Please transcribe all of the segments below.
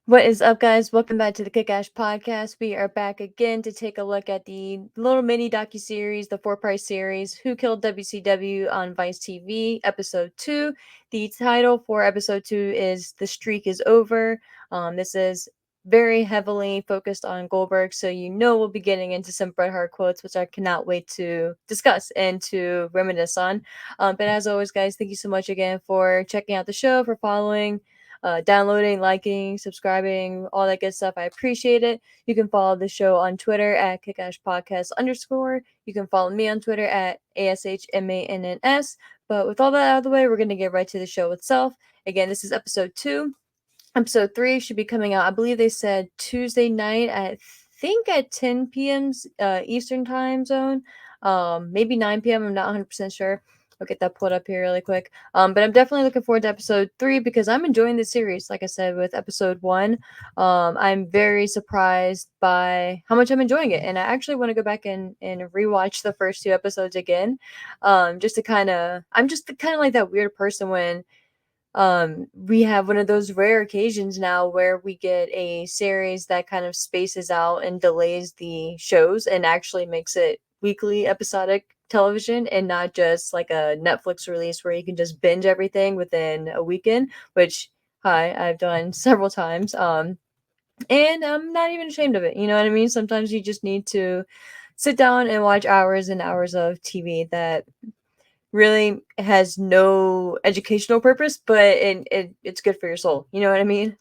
What is up, guys? Welcome back to the Kick-Ass Podcast. We are back again to take a look at the little mini docu-series, the four-part series, Who Killed WCW on Vice TV, Episode 2. The title for Episode 2 is The Streak is Over. This is very heavily focused on Goldberg, so you know we'll be getting into some Bret Hart quotes, which I cannot wait to discuss and to reminisce on. But as always, guys, thank you so much again for checking out the show, for following, downloading, liking, subscribing, all that good stuff. I appreciate it. You can follow the show on Twitter at _. You can follow me on Twitter at ASHMANNS. But with all that out of the way, we're going to get right to the show itself. Again, this is episode 2. Episode 3 should be coming out, I believe they said Tuesday night at 10 p.m. Eastern time zone. Maybe 9 p.m. I'm not 100% sure. I'll get that pulled up here really quick. But I'm definitely looking forward to episode 3 because I'm enjoying the series. Like I said, with episode 1, I'm very surprised by how much I'm enjoying it. And I actually want to go back and rewatch the first 2 episodes again. Just to I'm just kind of like that weird person when we have one of those rare occasions now where we get a series that kind of spaces out and delays the shows and actually makes it weekly episodic television and not just like a Netflix release where you can just binge everything within a weekend, which I've done several times. And I'm not even ashamed of it. You know what I mean? Sometimes you just need to sit down and watch hours and hours of TV that really has no educational purpose, but it's good for your soul. You know what I mean?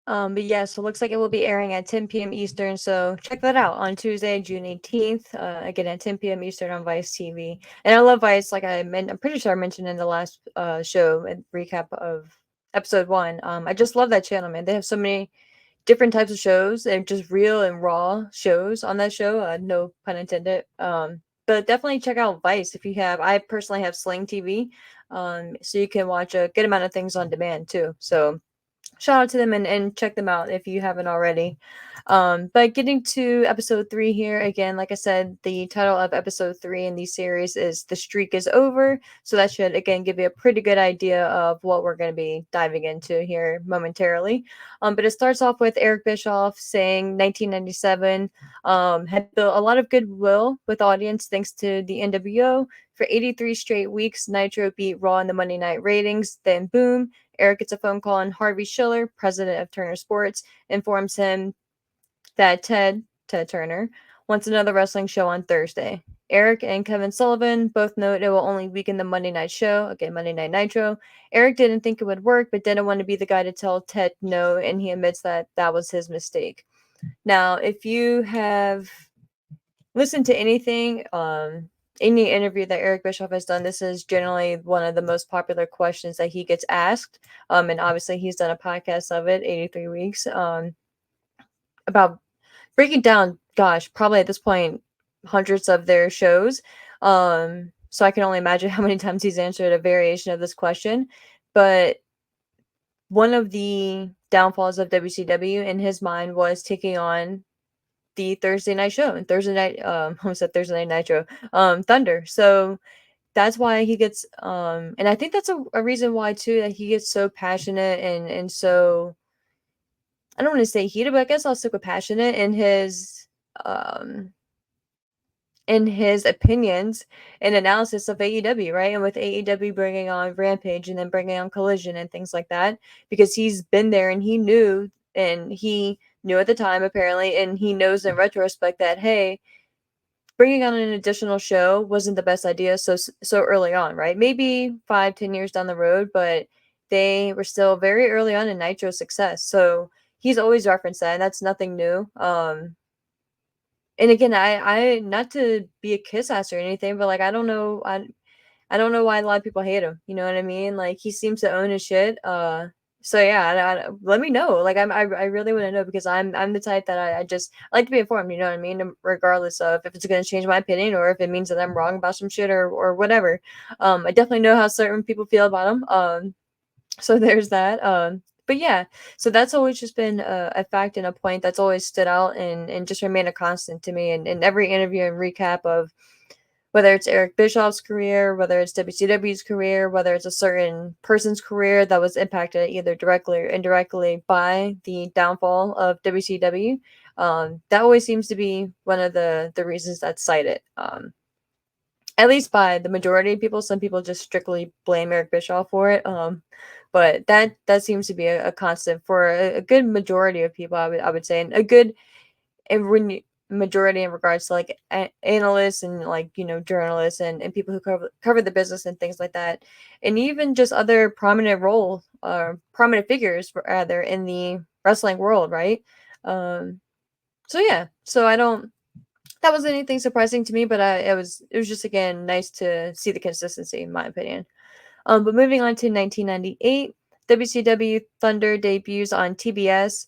But yeah, so it looks like it will be airing at 10 p.m. Eastern. So check that out on Tuesday, June 18th. Again at 10 p.m. Eastern on Vice TV. And I love Vice. Like I'm pretty sure I mentioned in the last show and recap of episode 1. I just love that channel, man. They have so many different types of shows and just real and raw shows on that show. No pun intended. But definitely check out Vice if you have. I personally have Sling TV, so you can watch a good amount of things on demand too. So shout out to them and check them out if you haven't already. But getting to episode 3 here, again, like I said, the title of episode 3 in these series is The Streak is Over. So that should, again, give you a pretty good idea of what we're going to be diving into here momentarily. But it starts off with Eric Bischoff saying 1997 had built a lot of goodwill with audience thanks to the NWO. For 83 straight weeks, Nitro beat Raw in the Monday night ratings. Then, boom, Eric gets a phone call, and Harvey Schiller, president of Turner Sports, informs him that Ted Turner, wants another wrestling show on Thursday. Eric and Kevin Sullivan both note it will only weaken the Monday night show, again, Monday Night Nitro. Eric didn't think it would work, but didn't want to be the guy to tell Ted no, and he admits that that was his mistake. Now, if you have listened to anything, any interview that Eric Bischoff has done, this is generally one of the most popular questions that he gets asked. And obviously, he's done a podcast of it, 83 weeks, about breaking down, gosh, probably at this point, hundreds of their shows. So I can only imagine how many times he's answered a variation of this question. But one of the downfalls of WCW in his mind was taking on the Thursday night show and Thursday night, I said Thursday night Nitro, Thunder. So that's why he gets, and I think that's a reason why too that he gets so passionate and so, I don't want to say heated, but I guess I'll stick with passionate um in his opinions and analysis of AEW, right? And with AEW bringing on Rampage and then bringing on Collision and things like that, because he's been there and he knew at the time apparently, and he knows in retrospect that hey, bringing on an additional show wasn't the best idea so early on, right? Maybe 5-10 years down the road, but they were still very early on in Nitro's success. So he's always referenced that, and that's nothing new. And again, I not to be a kiss ass or anything, but like I don't know why a lot of people hate him. You know what I mean? Like he seems to own his shit. So yeah, let me know. Like I really want to know because I'm the type that I just like to be informed. You know what I mean? Regardless of if it's going to change my opinion or if it means that I'm wrong about some shit or whatever. I definitely know how certain people feel about him. So there's that. But yeah, so that's always just been a fact and a point that's always stood out and just remained a constant to me in every interview and recap of whether it's Eric Bischoff's career, whether it's WCW's career, whether it's a certain person's career that was impacted either directly or indirectly by the downfall of WCW. That always seems to be one of the reasons that's cited. At least by the majority of people. Some people just strictly blame Eric Bischoff for it. But that seems to be a constant for a good majority of people. I would say, and a good and majority in regards to like analysts and like journalists and people who cover the business and things like that, and even just other prominent figures rather in the wrestling world, right? Um, so yeah, so I don't that wasn't anything surprising to me, but it was just again nice to see the consistency in my opinion. But moving on to 1998, WCW Thunder debuts on TBS,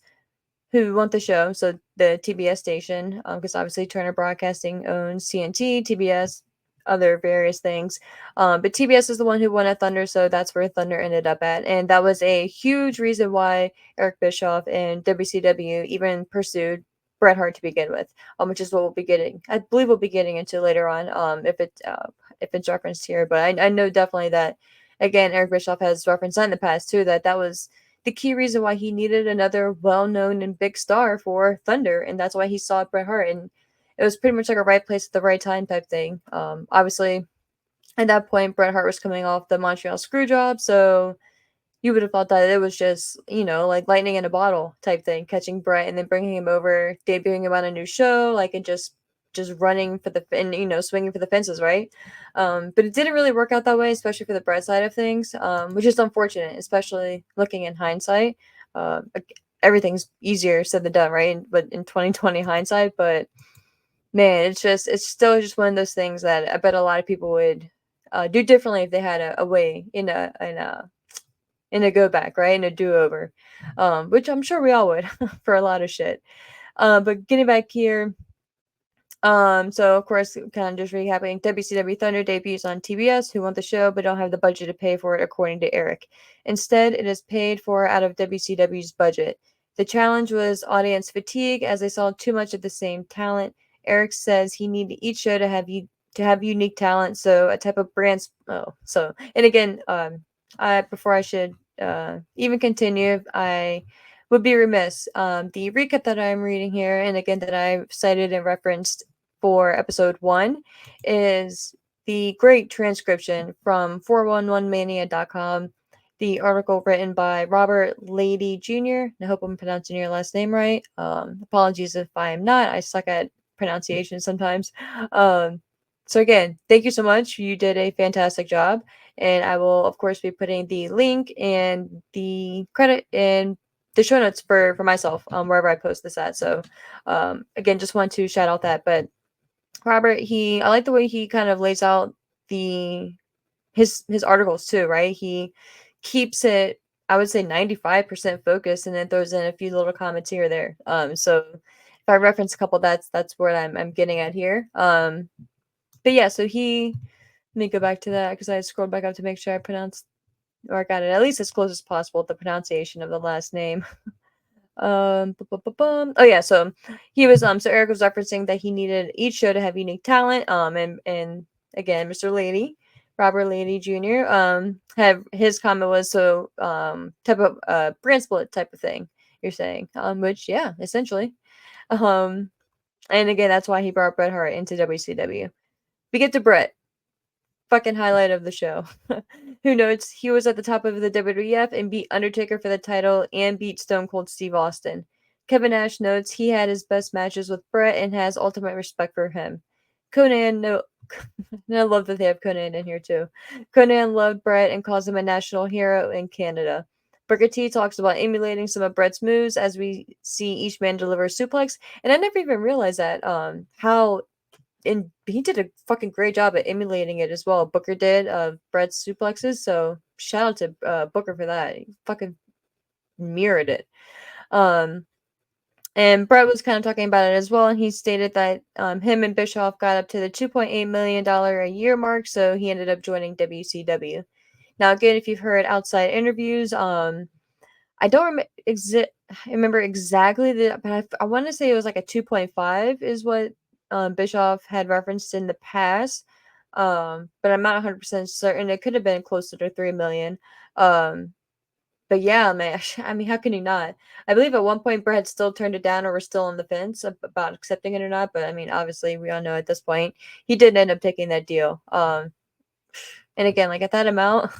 who want the show, so the TBS station, because obviously Turner Broadcasting owns TNT, TBS, other various things. But TBS is the one who won at Thunder, so that's where Thunder ended up at. And that was a huge reason why Eric Bischoff and WCW even pursued Bret Hart to begin with, which is what we'll be getting. I believe we'll be getting into later on, if it's referenced here. But I know definitely that, again, Eric Bischoff has referenced that in the past too, that was the key reason why he needed another well-known and big star for Thunder, and that's why he saw Bret Hart, and it was pretty much like a right place at the right time type thing. Obviously, at that point, Bret Hart was coming off the Montreal Screwjob, so you would have thought that it was just, like lightning in a bottle type thing, catching Bret and then bringing him over, debuting him on a new show, like, and just running for the and swinging for the fences, right? But it didn't really work out that way, especially for the Bret side of things, which is unfortunate, especially looking in hindsight. Everything's easier said than done, right? But in 2020 hindsight, but man, it's still just one of those things that I bet a lot of people would do differently if they had a way in a go back, right? In a do over, which I'm sure we all would for a lot of shit. But getting back here, so of course, kind of just recapping, WCW Thunder debuts on TBS, who want the show but don't have the budget to pay for it, according to Eric. Instead, it is paid for out of WCW's budget. The challenge was audience fatigue as they saw too much of the same talent. Eric says he needed each show to have unique talent, so a type of brand. And again, before I should even continue, I would be remiss. The recap that I'm reading here, and again that I cited and referenced for episode 1, is the great transcription from 411mania.com, the article written by Robert Lady Jr. I hope I'm pronouncing your last name right. Apologies if I am not. I suck at pronunciation sometimes. So again, thank you so much. You did a fantastic job. And I will, of course, be putting the link and the credit in the show notes for myself, wherever I post this at. So again, just want to shout out that. But Robert, I like the way he kind of lays out his articles too, right? He keeps it, I would say, 95% focused, and then throws in a few little comments here or there. So if I reference a couple, that's what I'm getting at here. But yeah, so let me go back to that because I scrolled back up to make sure I pronounced or I got it at least as close as possible, the pronunciation of the last name. Oh yeah, so he was so Eric was referencing that he needed each show to have unique talent. And again, Mr. Lady, Robert Lady Jr. Have his comment was type of brand split type of thing. You're saying, which yeah, essentially. And again, that's why he brought Bret Hart into WCW. We get to Bret, fucking highlight of the show. Who notes he was at the top of the WWF and beat Undertaker for the title and beat Stone Cold Steve Austin. Kevin Nash notes he had his best matches with Bret and has ultimate respect for him. Conan and I love that they have Conan in here too. Conan loved Bret and calls him a national hero in Canada. Booker T talks about emulating some of Bret's moves as we see each man deliver a suplex, and I never even realized that how and he did a fucking great job at emulating it as well. Booker did Bret's suplexes, so shout out to Booker for that. He fucking mirrored it. And Bret was kind of talking about it as well, and he stated that him and Bischoff got up to the $2.8 million a year mark, so he ended up joining WCW. Now, again, if you've heard outside interviews, I don't remember exactly but I want to say it was like a 2.5 is what Bischoff had referenced in the past. But I'm not 100% certain. It could have been closer to 3 million. Um, but yeah, man, I mean, how can you not? I believe at one point Brett had still turned it down or was still on the fence about accepting it or not. But I mean, obviously, we all know at this point he did end up taking that deal. And again, like at that amount,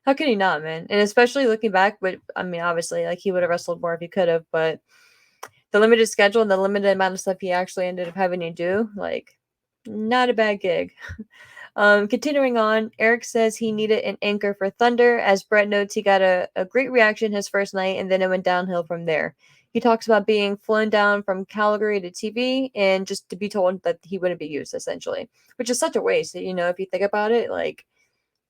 how can he not, man? And especially looking back, but I mean, obviously, like he would have wrestled more if he could have, but the limited schedule and the limited amount of stuff he actually ended up having to do, like, not a bad gig. Continuing on, Eric says he needed an anchor for Thunder. As Brett notes, he got a great reaction his first night, and then it went downhill from there. He talks about being flown down from Calgary to TV and just to be told that he wouldn't be used, essentially, which is such a waste. You know, if you think about it, like,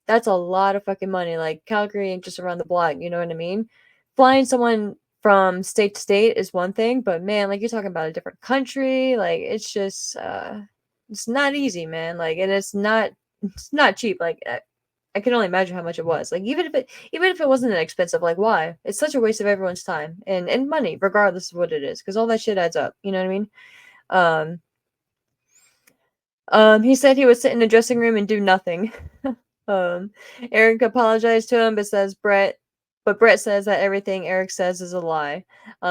that's a lot of fucking money. Like, Calgary and just around the block, you know what I mean? Flying someone from state to state is one thing, but man, like, you're talking about a different country. Like, it's just, it's not easy, man. Like, and it's not cheap. Like, I can only imagine how much it was. Like, even if it wasn't that expensive, like, why? It's such a waste of everyone's time and money, regardless of what it is, because all that shit adds up. You know what I mean? Um, he said he would sit in the dressing room and do nothing. um, Eric apologized to him, but Brett says that everything Eric says is a lie.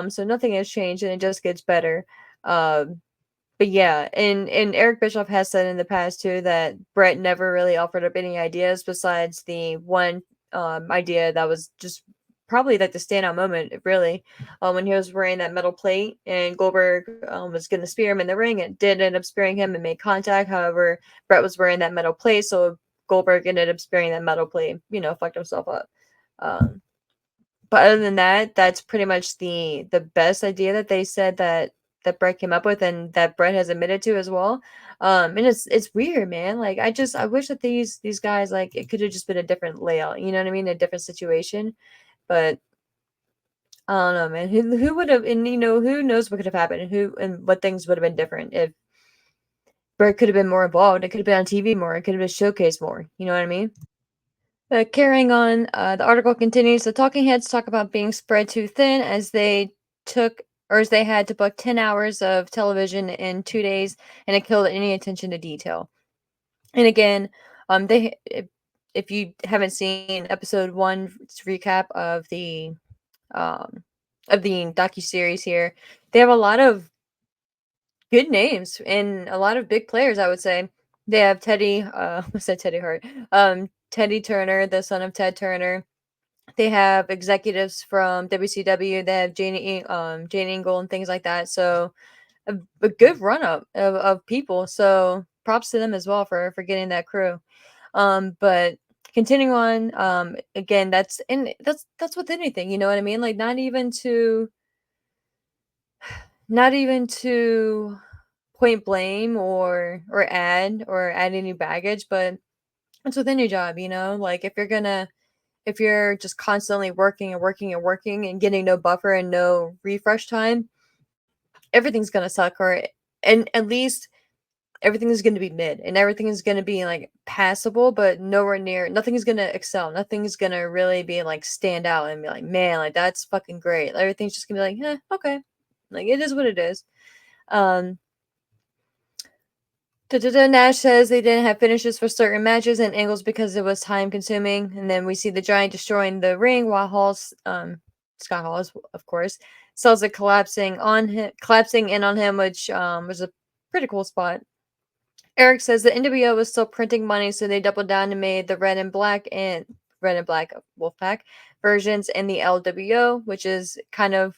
So nothing has changed and it just gets better. Um, but yeah, and Eric Bischoff has said in the past too that Brett never really offered up any ideas besides the one idea that was just probably like the standout moment, really, when he was wearing that metal plate and Goldberg was going to spear him in the ring. It did end up spearing him and made contact. However, Brett was wearing that metal plate, so Goldberg ended up spearing that metal plate. You know, fucked himself up. Um, but other than that, that's pretty much the best idea that they said that Brett came up with and that Brett has admitted to as well. And it's weird, man. Like I wish that these guys, like, it could have just been a different layout, you know what I mean? A different situation. But I don't know, man. Who would have, and you know, who knows what could have happened and who and what things would have been different if Brett could have been more involved. It could have been on TV more. It could have been showcased more. You know what I mean? Carrying on, the article continues. The talking heads talk about being spread too thin as they took or as they had to book 10 hours of television in 2 days, and it killed any attention to detail. And again, they if you haven't seen episode one recap um of the docu series here, they have a lot of good names and a lot of big players. I would say they have Teddy. I said Teddy Hart. Teddy Turner, the son of Ted Turner. They have executives from WCW. They have Jane Ingle and things like that. So a good run up of people. So props to them as well for getting that crew. But continuing on, again, that's with anything, you know what I mean? Like not even to point blame or add any baggage, but it's within your job, you know? Like if you're just constantly working and working and working and getting no buffer and no refresh time, everything's gonna suck, or and at least everything is gonna be mid and everything is gonna be like passable, but nowhere near nothing is gonna excel. Nothing is gonna really be like stand out and be like, man, like that's fucking great. Everything's just gonna be like, okay. Like it is what it is. Um Nash says they didn't have finishes for certain matches and angles because it was time consuming. And then we see the Giant destroying the ring while Scott Hall, of course, sells it collapsing in on him, which was a pretty cool spot. Eric says the NWO was still printing money, so they doubled down and made the red and black Wolfpack versions and the LWO, which is kind of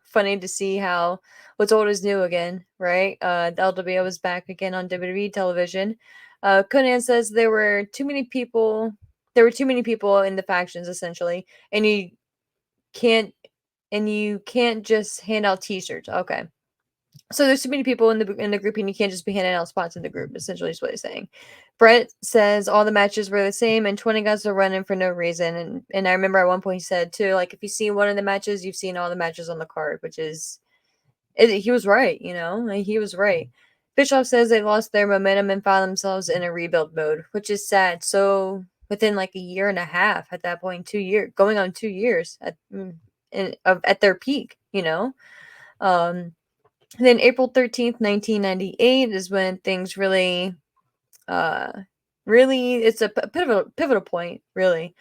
funny to see how what's old is new again, right? The LWO is back again on WWE television. Conan says there were too many people. There were too many people in the factions, essentially, and can't you can't just hand out T-shirts. Okay, so there's too many people in the group, and you can't just be handing out spots in the group. Essentially, is what he's saying. Brett says all the matches were the same, and 20 guys are running for no reason. And I remember at one point he said too, like if you see one of the matches, you've seen all the matches on the card, which is he was right. You know, like, he was right. Bischoff says they lost their momentum and found themselves in a rebuild mode, which is sad. So within like a year and a half at that point, 2 years, going on 2 years at their peak, you know. Um, and then April 13th, 1998 is when things really Really, it's a pivotal point, really.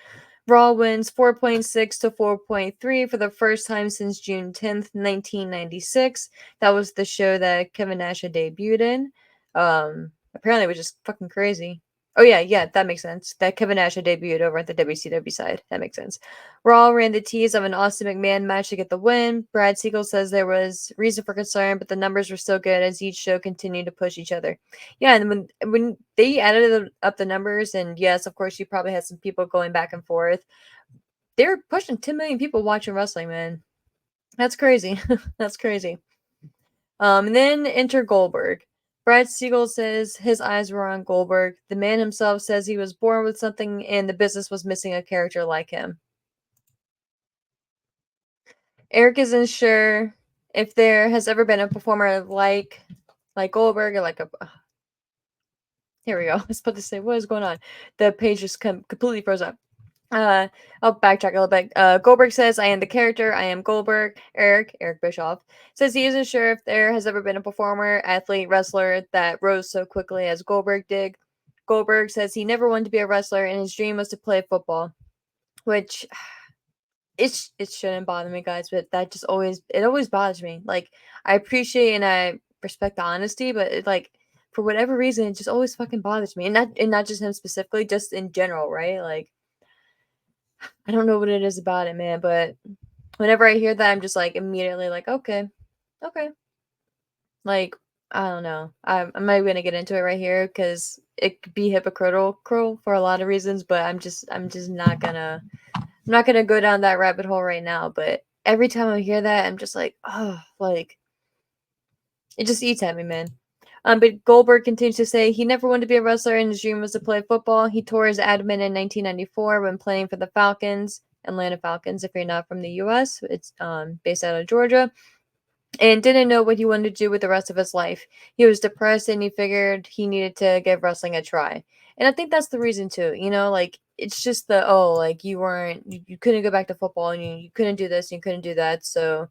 Raw wins 4.6 to 4.3 for the first time since June 10th, 1996. That was the show that Kevin Nash had debuted in. Apparently it was just fucking crazy. Oh yeah, that makes sense. That Kevin Nash had debuted over at the WCW side. That makes sense. Raw ran the tease of an Austin McMahon match to get the win. Brad Siegel says there was reason for concern, but the numbers were still good as each show continued to push each other. Yeah, and when they added up the numbers, and yes, of course, you probably had some people going back and forth. They're pushing 10 million people watching wrestling, man. That's crazy. That's crazy. And then enter Goldberg. Brad Siegel says his eyes were on Goldberg. The man himself says he was born with something and the business was missing a character like him. Eric isn't sure if there has ever been a performer like Goldberg or like a here we go. I was about to say what is going on. The page just completely froze up. Uh, I'll backtrack a little bit. Goldberg says, I am the character. I am Goldberg. Eric Bischoff, says he isn't sure if there has ever been a performer, athlete, wrestler that rose so quickly as Goldberg did. Goldberg says he never wanted to be a wrestler and his dream was to play football, which it shouldn't bother me, guys, but that just always bothers me. Like, I appreciate and I respect the honesty, but like for whatever reason, it just always fucking bothers me, and not just him specifically, just in general, right? Like, I don't know what it is about it, man, but whenever I hear that, I'm just like immediately like, okay, okay. Like, I don't know. I'm not even gonna get into it right here because it could be hypocritical for a lot of reasons, but I'm just not gonna go down that rabbit hole right now. But every time I hear that, I'm just like, oh, like it just eats at me, man. But Goldberg continues to say he never wanted to be a wrestler and his dream was to play football. He tore his abdomen in 1994 when playing for the Falcons, Atlanta Falcons. If you're not from the U.S., it's based out of Georgia, and didn't know what he wanted to do with the rest of his life. He was depressed and he figured he needed to give wrestling a try. And I think that's the reason too. You know, like it's just the like you couldn't go back to football and you couldn't do this and you couldn't do that, so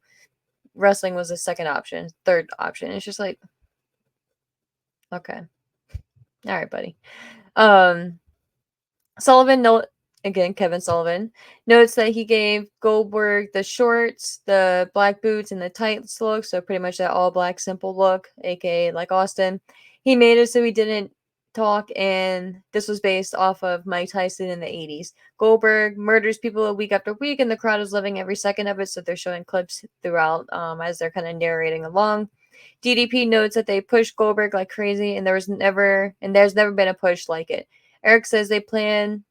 wrestling was the second option, third option. It's just like okay. All right, buddy. Um, Sullivan note again, Kevin Sullivan notes that he gave Goldberg the shorts, the black boots, and the tights look. So pretty much that all black simple look, aka like Austin. He made it so he didn't talk, and this was based off of Mike Tyson in the 80s. Goldberg murders people a week after week, and the crowd is loving every second of it. So they're showing clips throughout as they're kind of narrating along. DDP notes that they pushed Goldberg like crazy, and there's never been a push like it. Eric says the plan,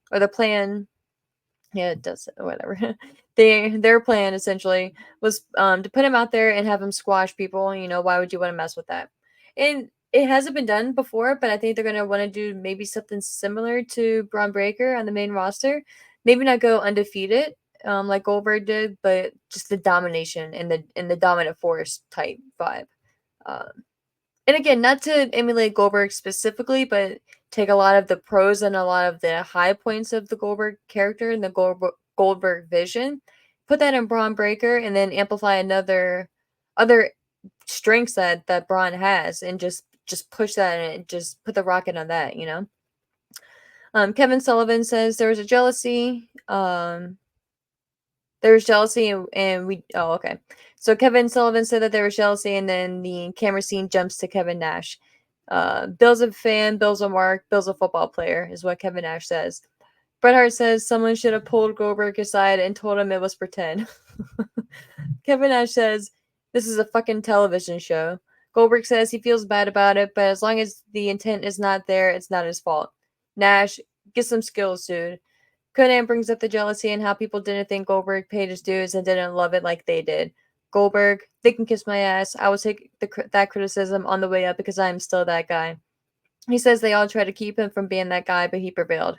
yeah, it does whatever. Their plan essentially was to put him out there and have him squash people. You know, why would you want to mess with that? And it hasn't been done before, but I think they're gonna want to do maybe something similar to Braun Breaker on the main roster. Maybe not go undefeated, like Goldberg did, but just the domination and the dominant force type vibe. Um, and again, not to emulate Goldberg specifically, but take a lot of the pros and a lot of the high points of the Goldberg character and the Goldberg vision, put that in Braun Breaker, and then amplify other strengths that Braun has, and just push that and just put the rocket on that. You know. Kevin Sullivan says there was a jealousy. There was jealousy, and we. Oh, okay. So Kevin Sullivan said that there was jealousy, and then the camera scene jumps to Kevin Nash. Bill's a fan, Bill's a mark, Bill's a football player, is what Kevin Nash says. Bret Hart says someone should have pulled Goldberg aside and told him it was pretend. Kevin Nash says this is a fucking television show. Goldberg says he feels bad about it, but as long as the intent is not there, it's not his fault. Nash, get some skills, dude. Conan brings up the jealousy and how people didn't think Goldberg paid his dues and didn't love it like they did. Goldberg, they can kiss my ass. I will take that criticism on the way up because I am still that guy. He says they all try to keep him from being that guy, but he prevailed.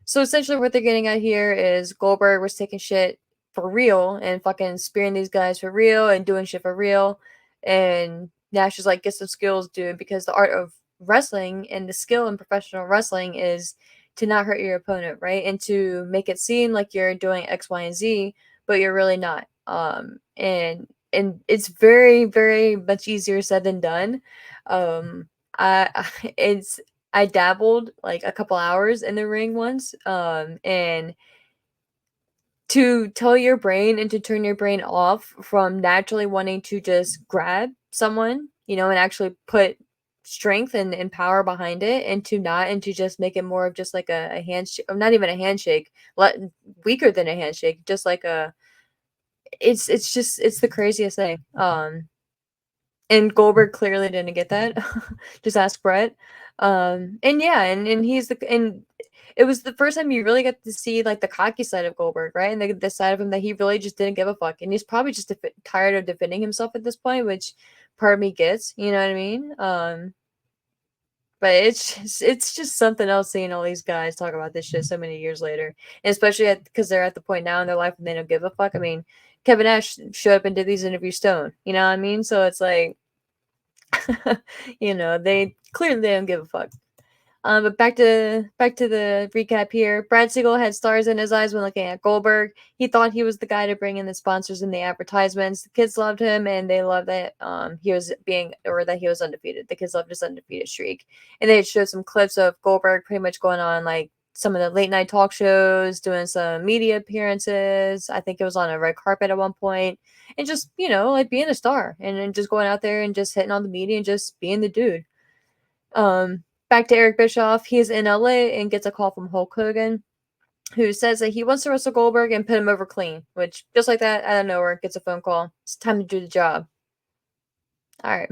So essentially, what they're getting at here is Goldberg was taking shit for real and fucking spearing these guys for real and doing shit for real. And Nash is like, get some skills, dude, because the art of wrestling and the skill in professional wrestling is to not hurt your opponent, right? And to make it seem like you're doing X, Y, and Z, but you're really not. And it's very, very much easier said than done. I it's I dabbled like a couple hours in the ring once, and to tell your brain and to turn your brain off from naturally wanting to just grab someone, you know, and actually put strength and power behind it, and to not, and to just make it more of just like a handshake, or not even a handshake, weaker than a handshake, just like a, it's just, it's the craziest thing. And Goldberg clearly didn't get that. Just ask Bret. And yeah, and he's and it was the first time you really got to see like the cocky side of Goldberg, right? And the side of him that he really just didn't give a fuck, and he's probably just tired of defending himself at this point, which part of me gets, you know what I mean? But it's just something else seeing all these guys talk about this shit so many years later, and especially because they're at the point now in their life when they don't give a fuck. I mean, Kevin Nash showed up and did these interviews stoned, you know what I mean? So it's like, you know, they clearly don't give a fuck. But back to the recap here. Brad Siegel had stars in his eyes when looking at Goldberg. He thought he was the guy to bring in the sponsors and the advertisements. The kids loved him, and they loved that he was that he was undefeated. The kids loved his undefeated streak, and they showed some clips of Goldberg pretty much going on like some of the late night talk shows, doing some media appearances. I think it was on a red carpet at one point, and just, you know, like being a star, and just going out there and just hitting on the media and just being the dude. Back to Eric Bischoff. He is in LA and gets a call from Hulk Hogan, who says that he wants to wrestle Goldberg and put him over clean, which, just like that, out of nowhere, gets a phone call. It's time to do the job. All right.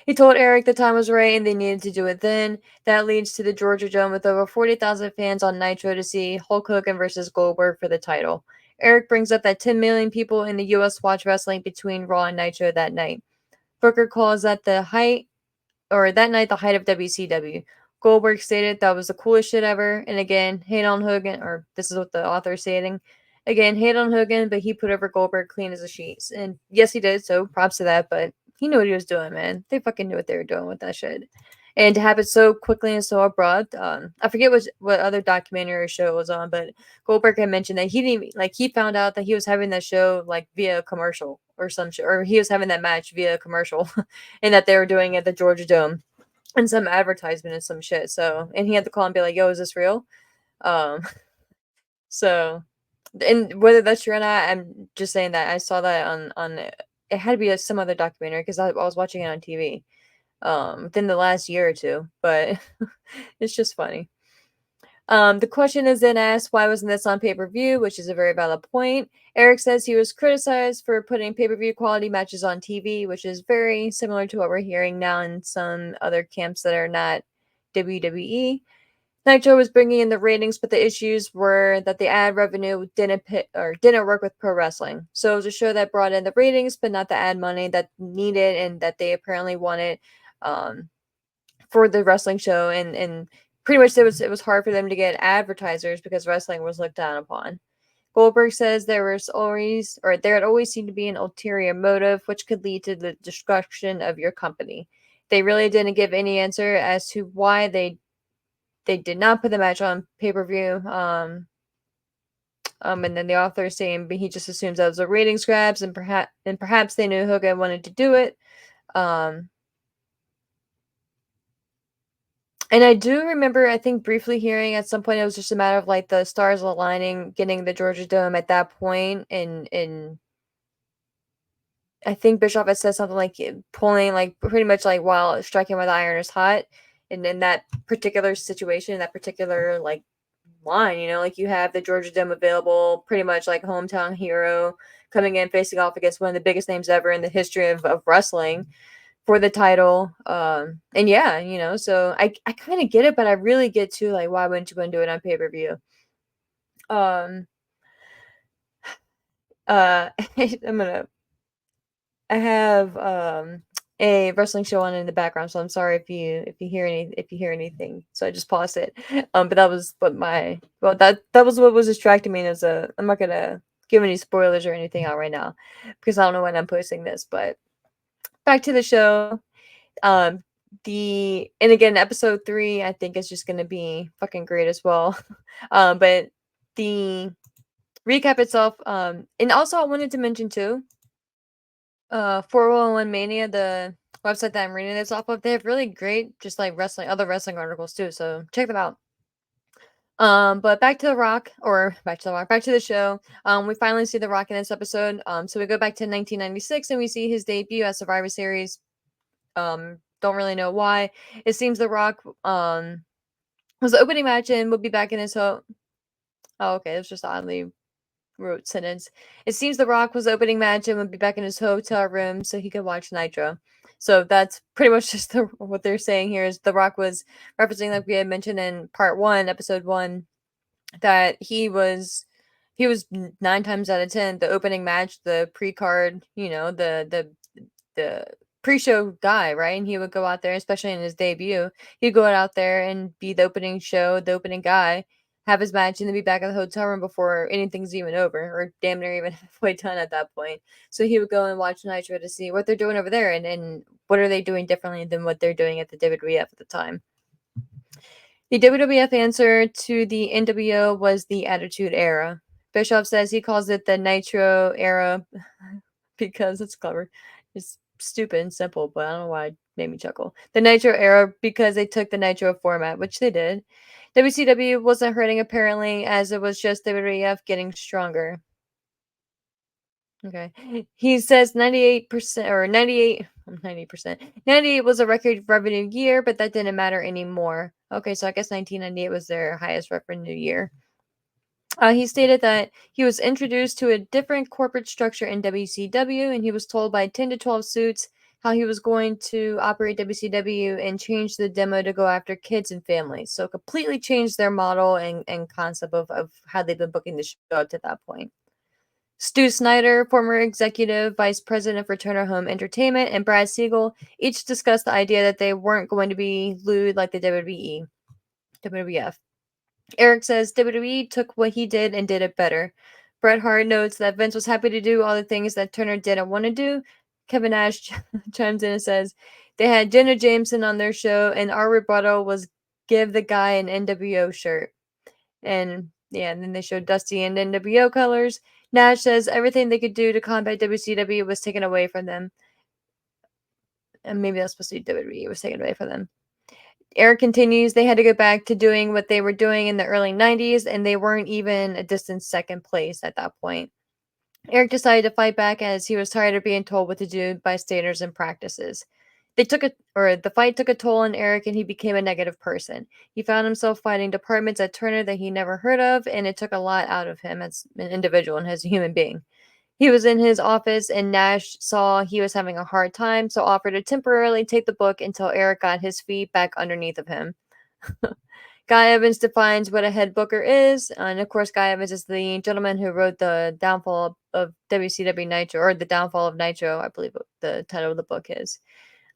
He told Eric the time was right and they needed to do it then. That leads to the Georgia Dome with over 40,000 fans on Nitro to see Hulk Hogan versus Goldberg for the title. Eric brings up that 10 million people in the U.S. watch wrestling between Raw and Nitro that night. Booker calls that that night the height of WCW. Goldberg stated that was the coolest shit ever, and again, hate on Hogan, or this is what the author is stating. Again, hate on Hogan, but he put over Goldberg clean as a sheet. And yes, he did, so props to that, but he knew what he was doing, man. They fucking knew what they were doing with that shit. And to have it so quickly and so abrupt, I forget what other documentary show it was on, but Goldberg had mentioned that he didn't like, he found out that he was having that show like via commercial or some shit, or he was having that match via commercial, and that they were doing it at the Georgia Dome and some advertisement and some shit. So, and he had to call and be like, "Yo, is this real?" Um, so, and whether that's true or not, I'm just saying that I saw that on it had to be some other documentary because I was watching it on TV within the last year or two, but it's just funny. The question is then asked, why wasn't this on pay-per-view, which is a very valid point. Eric says he was criticized for putting pay-per-view quality matches on TV, which is very similar to what we're hearing now in some other camps that are not WWE. Nitro was bringing in the ratings, but the issues were that the ad revenue didn't work with pro wrestling. So it was a show that brought in the ratings, but not the ad money that needed and that they apparently wanted um, for the wrestling show, and pretty much it was hard for them to get advertisers because wrestling was looked down upon. Goldberg says there had always seemed to be an ulterior motive which could lead to the destruction of your company. They really didn't give any answer as to why they did not put the match on pay-per-view. And then the author is saying he just assumes that was a ratings grabs, and perhaps they knew Hogan wanted to do it. And I do remember, I think, briefly hearing at some point it was just a matter of like the stars aligning, getting the Georgia Dome at that point, and I think Bischoff had said something like pulling, like pretty much like while striking while the iron is hot, and in that particular situation, that particular like line, you know, like you have the Georgia Dome available, pretty much like hometown hero coming in facing off against one of the biggest names ever in the history of wrestling for the title. And yeah, you know, so I kind of get it, but I really get to like, why wouldn't you want to do it on pay-per-view? Um I'm gonna I have a wrestling show on in the background, so I'm sorry if you hear anything. So I just paused it. But that was that was what was distracting me. As a I'm not gonna give any spoilers or anything out right now because I don't know when I'm posting this. But back to the show. Um, and again, episode 3, I think is just gonna be fucking great as well. But the recap itself, and also I wanted to mention too, 411 Mania, the website that I'm reading this off of, they have really great, just like other wrestling articles too. So check them out. But back to the Rock, or back to the show. We finally see the Rock in this episode. So we go back to 1996 and we see his debut at Survivor Series. Don't really know why. It seems the Rock was the opening match and would be back in his home. Oh, okay, it was just oddly wrote sentence. It seems The Rock was the opening match and would be back in his hotel room so he could watch Nitro. So that's pretty much just what they're saying here is The Rock was referencing, like we had mentioned in part 1, episode 1, that he was 9 times out of 10 the opening match, the pre-card, the pre-show guy, right? And he would go out there, especially in his debut, he'd go out there and be the opening show, the opening guy, have his match, and then be back at the hotel room before anything's even over, or damn near even halfway done at that point. So he would go and watch Nitro to see what they're doing over there, and what are they doing differently than what they're doing at the WWF at the time. The WWF answer to the NWO was the Attitude Era. Bischoff says he calls it the Nitro Era because it's clever. It's stupid and simple, but I don't know why it made me chuckle. The Nitro Era because they took the Nitro format, which they did. WCW wasn't hurting apparently, as it was just WWF getting stronger. Okay. He says 98% or 98, 90%. 98 was a record revenue year, but that didn't matter anymore. Okay, so I guess 1998 was their highest revenue year. He stated that he was introduced to a different corporate structure in WCW, and he was told by 10 to 12 suits how he was going to operate WCW and change the demo to go after kids and families. So completely changed their model and concept of how they've been booking the show up to that point. Stu Snyder, former executive vice president for Turner Home Entertainment, and Brad Siegel each discussed the idea that they weren't going to be lewd like the WWF. Eric says WWE took what he did and did it better. Bret Hart notes that Vince was happy to do all the things that Turner didn't want to do. Kevin Nash chimes in and says they had Jenna Jameson on their show, and our rebuttal was give the guy an NWO shirt. And yeah, and then they showed Dusty and NWO colors. Nash says everything they could do to combat WCW was taken away from them. And maybe that's supposed to be WWE was taken away from them. Eric continues, they had to go back to doing what they were doing in the early 90s, and they weren't even a distant second place at that point. Eric decided to fight back as he was tired of being told what to do by standards and practices. The fight took a toll on Eric and he became a negative person. He found himself fighting departments at Turner that he never heard of, and it took a lot out of him as an individual and as a human being. He was in his office and Nash saw he was having a hard time, so offered to temporarily take the book until Eric got his feet back underneath of him. Guy Evans defines what a head booker is, and of course, Guy Evans is the gentleman who wrote the downfall of WCW Nitro, or the downfall of Nitro, I believe the title of the book is,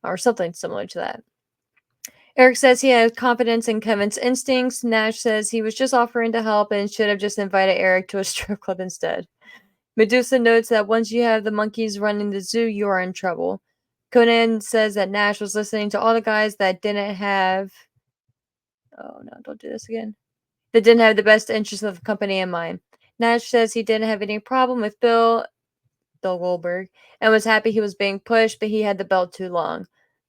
or something similar to that. Eric says he has confidence in Kevin's instincts. Nash says he was just offering to help and should have just invited Eric to a strip club instead. Medusa notes that once you have the monkeys running the zoo, you are in trouble. Conan says that Nash was listening to all the guys that didn't have. Oh no, don't do this again. That didn't have the best interests of the company in mind. Nash says he didn't have any problem with Bill Goldberg, and was happy he was being pushed, but he had the belt too long.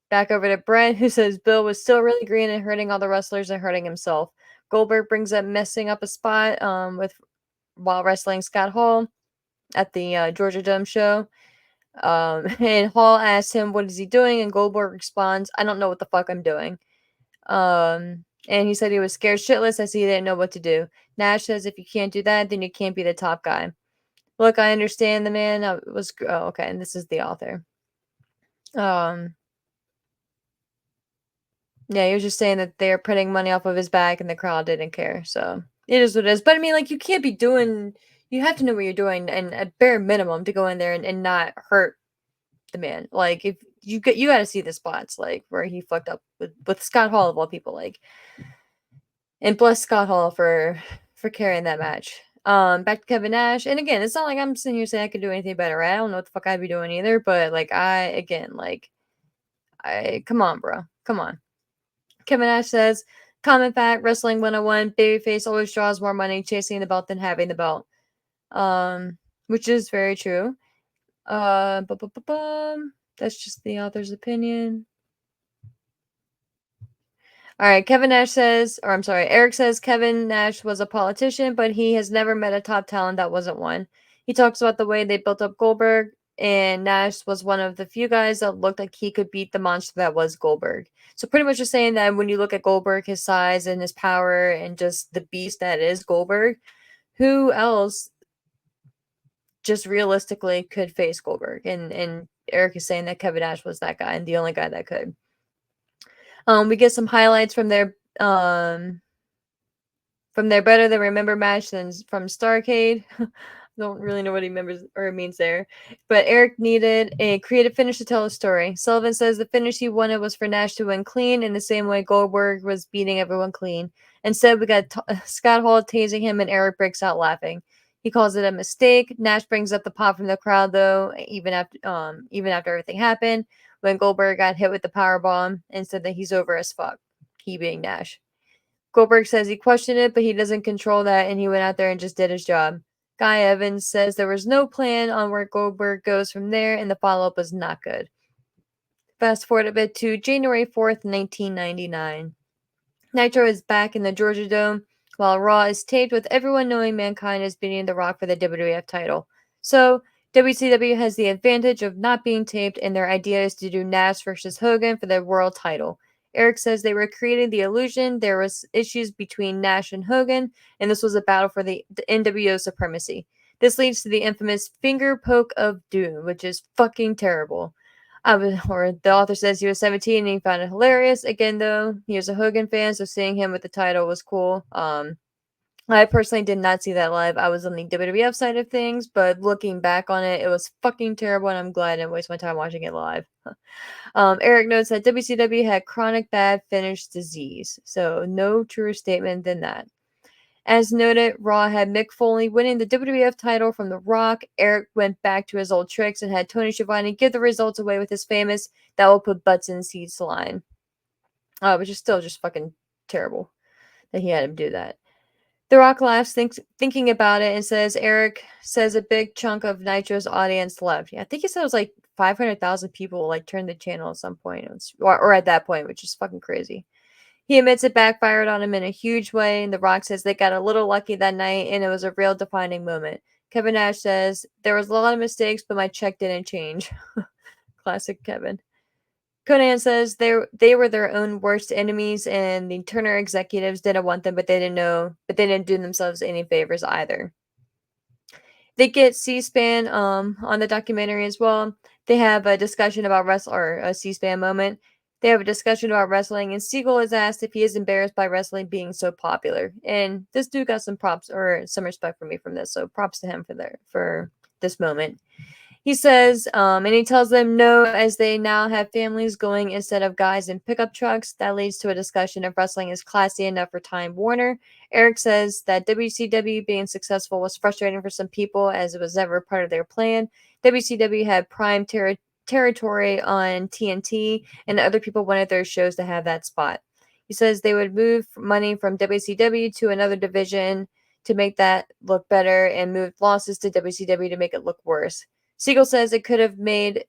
Back over to Brent, who says Bill was still really green and hurting all the wrestlers and hurting himself. Goldberg brings up messing up a spot while wrestling Scott Hall at the Georgia Dome show. And Hall asks him, what is he doing? And Goldberg responds, I don't know what the fuck I'm doing. And he said he was scared shitless as he didn't know what to do. Nash says if you can't do that, then you can't be the top guy. Look, I understand the man was... Oh, okay, and this is the author. Yeah, he was just saying that they're putting money off of his back and the crowd didn't care. So it is what it is. But I mean, like, you can't be doing... You have to know what you're doing, and at bare minimum to go in there and not hurt the man. Like, if you got to see the spots, like, where he fucked up with Scott Hall of all people, like... And bless Scott Hall for carrying that match. Back to Kevin Nash. And again, it's not like I'm sitting here saying I could do anything better, right? I don't know what the fuck I'd be doing either, but like come on, bro. Come on. Kevin Nash says, common fact, wrestling 101, babyface always draws more money chasing the belt than having the belt. Which is very true. That's just the author's opinion. All right, Eric says Kevin Nash was a politician, but he has never met a top talent that wasn't one. He talks about the way they built up Goldberg, and Nash was one of the few guys that looked like he could beat the monster that was Goldberg. So pretty much just saying that when you look at Goldberg, his size and his power and just the beast that is Goldberg, who else just realistically could face Goldberg? And Eric is saying that Kevin Nash was that guy and the only guy that could. We get some highlights from their Better Than Remember match than from Starcade. Don't really know what he remembers or means there. But Eric needed a creative finish to tell a story. Sullivan says the finish he wanted was for Nash to win clean in the same way Goldberg was beating everyone clean. Instead, we got Scott Hall tasing him and Eric breaks out laughing. He calls it a mistake. Nash brings up the pop from the crowd, though, even after everything happened, when Goldberg got hit with the power bomb and said that he's over as fuck. He being Nash. Goldberg says he questioned it, but he doesn't control that, and he went out there and just did his job. Guy Evans says there was no plan on where Goldberg goes from there, and the follow-up was not good. Fast forward a bit to January 4th, 1999. Nitro is back in the Georgia Dome, while Raw is taped with everyone knowing Mankind is beating The Rock for the WWF title. So, WCW has the advantage of not being taped, and their idea is to do Nash versus Hogan for the world title. Eric says they were creating the illusion there was issues between Nash and Hogan, and this was a battle for the NWO supremacy. This leads to the infamous finger poke of doom, which is fucking terrible. The author says he was 17 and he found it hilarious. Again, though, he was a Hogan fan, so seeing him with the title was cool. I personally did not see that live. I was on the WWF side of things, but looking back on it, it was fucking terrible, and I'm glad I didn't waste my time watching it live. Eric notes that WCW had chronic bad finish disease, so no truer statement than that. As noted, Raw had Mick Foley winning the WWF title from The Rock. Eric went back to his old tricks and had Tony Schiavone give the results away with his famous "that will put butts in seats" line, which is still just fucking terrible that he had him do that. The Rock laughs, thinking about it, and says Eric says a big chunk of Nitro's audience left. Yeah, I think he said it was like 500,000 people like turned the channel at some point, or at that point, which is fucking crazy. He admits it backfired on him in a huge way, and The Rock says they got a little lucky that night, and it was a real defining moment. Kevin Nash says, there was a lot of mistakes, but my check didn't change. Classic Kevin. Conan says they were their own worst enemies, and the Turner executives didn't want them, but they didn't do themselves any favors either. They get C-SPAN on the documentary as well. They have a discussion about a C-SPAN moment. They have a discussion about wrestling, and Siegel is asked if he is embarrassed by wrestling being so popular. And this dude got some props or some respect for me from this, so props to him for this moment. He says, and he tells them no, as they now have families going instead of guys in pickup trucks. That leads to a discussion if wrestling is classy enough for Time Warner. Eric says that WCW being successful was frustrating for some people as it was never part of their plan. WCW had prime territory on TNT, and other people wanted their shows to have that spot. He says they would move money from WCW to another division to make that look better and move losses to WCW to make it look worse. Siegel says it could have been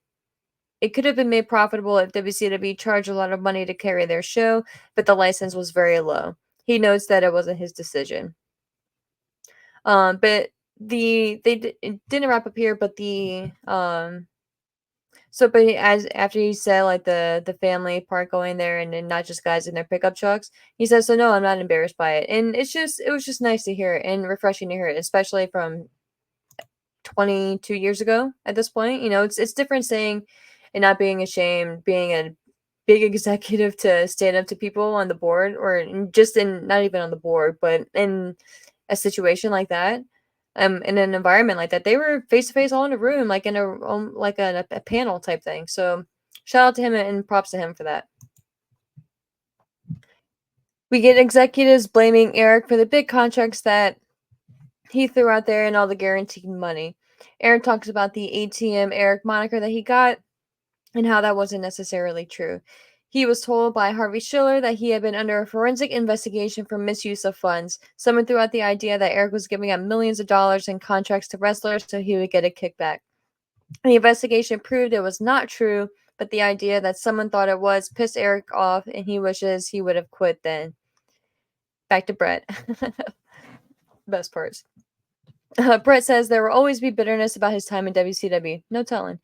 made profitable if WCW charged a lot of money to carry their show, but the license was very low. He notes that it wasn't his decision. But it didn't wrap up here, but after he said like the family part going there and not just guys in their pickup trucks, he says, so no, I'm not embarrassed by it. And it was just nice to hear it and refreshing to hear it, especially from 22 years ago at this point. It's different saying and not being ashamed, being a big executive to stand up to people on the board or just not even on the board, but in a situation like that, in an environment like that. They were face to face all in a room, like in a panel type thing. So shout out to him and props to him for that. We get executives blaming Eric for the big contracts that he threw out there and all the guaranteed money. Eric talks about the ATM Eric moniker that he got and how that wasn't necessarily true. He was told by Harvey Schiller that he had been under a forensic investigation for misuse of funds. Someone threw out the idea that Eric was giving out millions of dollars in contracts to wrestlers so he would get a kickback. The investigation proved it was not true, but the idea that someone thought it was pissed Eric off, and he wishes he would have quit then. Back to Bret. Best parts. Bret says there will always be bitterness about his time in WCW. No telling.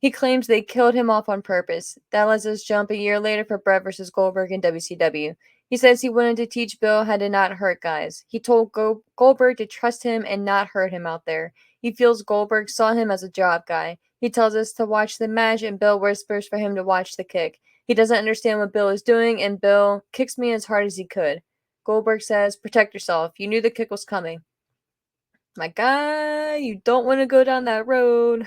He claims they killed him off on purpose. That lets us jump a year later for Bret versus Goldberg in WCW. He says he wanted to teach Bill how to not hurt guys. He told Goldberg to trust him and not hurt him out there. He feels Goldberg saw him as a job guy. He tells us to watch the match, and Bill whispers for him to watch the kick. He doesn't understand what Bill is doing, and Bill kicks me as hard as he could. Goldberg says, "Protect yourself. You knew the kick was coming." My guy, you don't want to go down that road.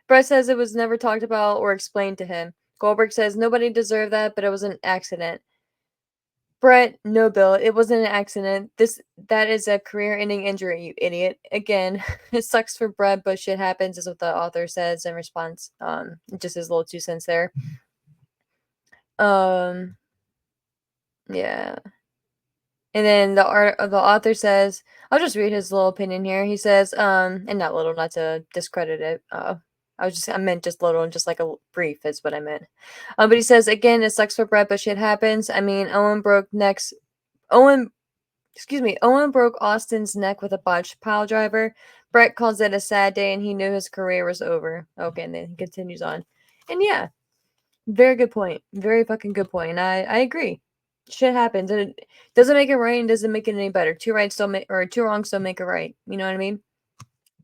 Bret says it was never talked about or explained to him. Goldberg says nobody deserved that, but it was an accident. Bret, no, Bill, it wasn't an accident. That is a career-ending injury, you idiot. Again, it sucks for Bret, but shit happens, is what the author says in response. Just his little 2 cents there. Yeah. And then the author says, I'll just read his little opinion here. He says, and not little, not to discredit it. I meant just little, just like a brief is what I meant. But he says again, it sucks for Bret, but shit happens. I mean, Owen broke Austin's neck with a botched pile driver. Bret calls it a sad day, and he knew his career was over. Okay, and then he continues on, and yeah, very good point, very fucking good point. And I agree. Shit happens, and it doesn't make it right and doesn't make it any better. Two wrongs don't make it right. You know what I mean?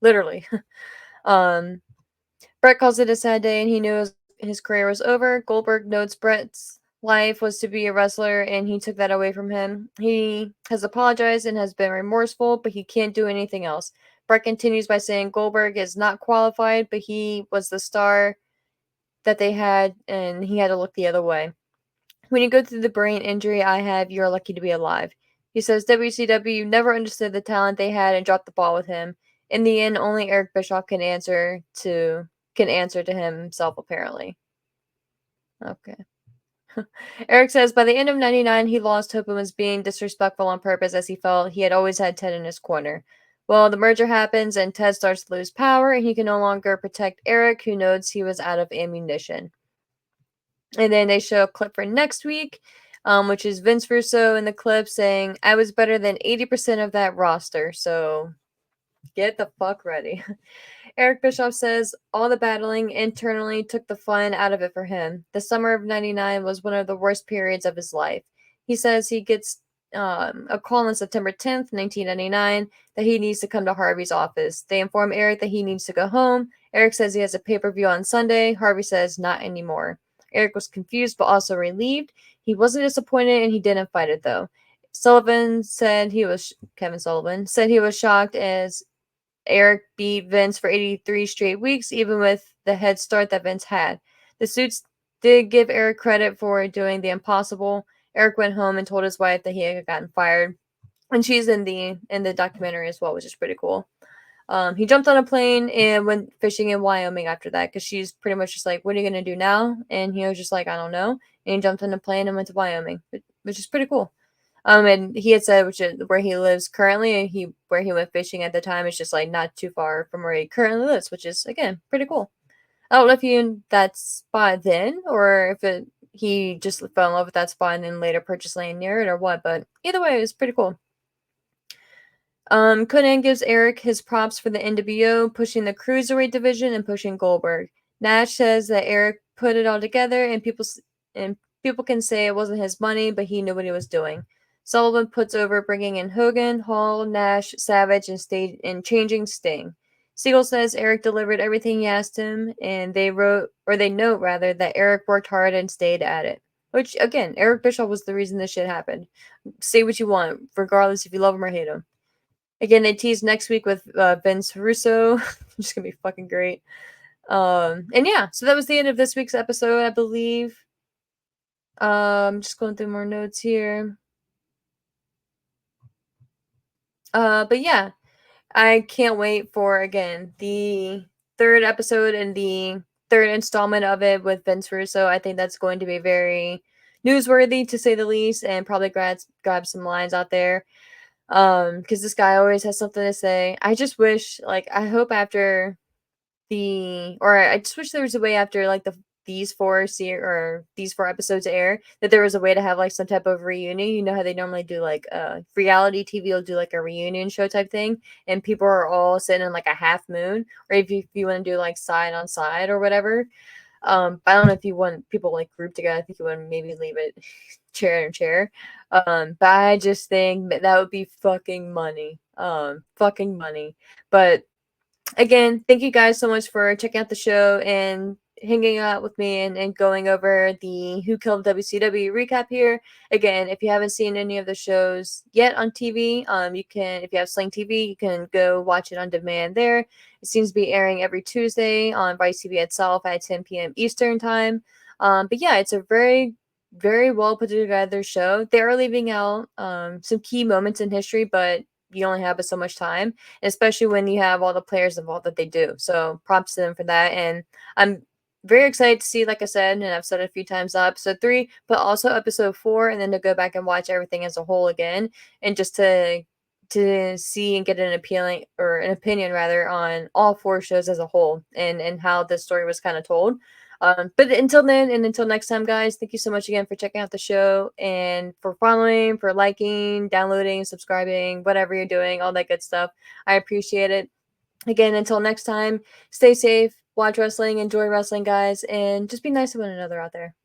Literally. um, Bret calls it a sad day, and he knew his career was over. Goldberg notes Bret's life was to be a wrestler, and he took that away from him. He has apologized and has been remorseful, but he can't do anything else. Bret continues by saying Goldberg is not qualified, but he was the star that they had, and he had to look the other way. When you go through the brain injury I have, you're lucky to be alive. He says WCW never understood the talent they had and dropped the ball with him. In the end, only Eric Bischoff can answer to himself, apparently. Okay. Eric says by the end of 99, he lost hope and was being disrespectful on purpose as he felt he had always had Ted in his corner. Well, the merger happens and Ted starts to lose power and he can no longer protect Eric, who knows he was out of ammunition. And then they show a clip for next week, which is Vince Russo in the clip saying, I was better than 80% of that roster, so get the fuck ready. Eric Bischoff says all the battling internally took the fun out of it for him. The summer of 99 was one of the worst periods of his life. He says he gets a call on September 10th, 1999, that he needs to come to Harvey's office. They inform Eric that he needs to go home. Eric says he has a pay-per-view on Sunday. Harvey says not anymore. Eric was confused but also relieved. He wasn't disappointed and he didn't fight it though. Kevin Sullivan said he was shocked as Eric beat Vince for 83 straight weeks, even with the head start that Vince had. The suits did give Eric credit for doing the impossible. Eric went home and told his wife that he had gotten fired, and she's in the documentary as well, which is pretty cool. He jumped on a plane and went fishing in Wyoming after that because she's pretty much just like, "What are you gonna do now?" And he was just like, "I don't know." And he jumped on a plane and went to Wyoming, which is pretty cool. And he had said, which is where he lives currently, where he went fishing at the time is just like not too far from where he currently lives, which is again pretty cool. I don't know if he in that spot then, or if he just fell in love with that spot and then later purchased land near it, or what. But either way, it was pretty cool. Conan gives Eric his props for the NWO, pushing the cruiserweight division and pushing Goldberg. Nash says that Eric put it all together, and people can say it wasn't his money, but he knew what he was doing. Sullivan puts over bringing in Hogan, Hall, Nash, Savage, and changing Sting. Siegel says Eric delivered everything he asked him, and they note rather that Eric worked hard and stayed at it. Which again, Eric Bischoff was the reason this shit happened. Say what you want, regardless if you love him or hate him. Again, they tease next week with Vince Russo, which is gonna be fucking great. And yeah, so that was the end of this week's episode, I believe. Just going through more notes here. But yeah, I can't wait for again the third episode and the third installment of it with Vince Russo. I think that's going to be very newsworthy to say the least, and probably grab some lines out there. Because this guy always has something to say. I just wish, like, I hope after I just wish there was a way after like these 4 episodes air that there was a way to have like some type of reunion. You know how they normally do like reality TV will do like a reunion show type thing, and people are all sitting in like a half moon, or if you want to do like side on side or whatever. But I don't know if you want people like grouped together. I think you want to maybe leave it chair and chair. But I just think that would be fucking money. Fucking money. But again, thank you guys so much for checking out the show and hanging out with me and going over the Who Killed WCW recap here. Again, if you haven't seen any of the shows yet on TV, you can, if you have Sling TV, you can go watch it on demand there. It seems to be airing every Tuesday on Vice TV itself at 10 p.m. Eastern time. But yeah, it's a very, very well put together show. They are leaving out some key moments in history, but you only have so much time, especially when you have all the players involved that they do. So props to them for that. And I'm very excited to see, like I said, and I've said it a few times, episode 3, but also episode 4, and then to go back and watch everything as a whole again, and just to see and get an appealing or an opinion rather on all 4 shows as a whole and how this story was kind of told. But until then, and until next time, guys, thank you so much again for checking out the show and for following, for liking, downloading, subscribing, whatever you're doing, all that good stuff. I appreciate it. Again, until next time, stay safe, watch wrestling, enjoy wrestling, guys, and just be nice to one another out there.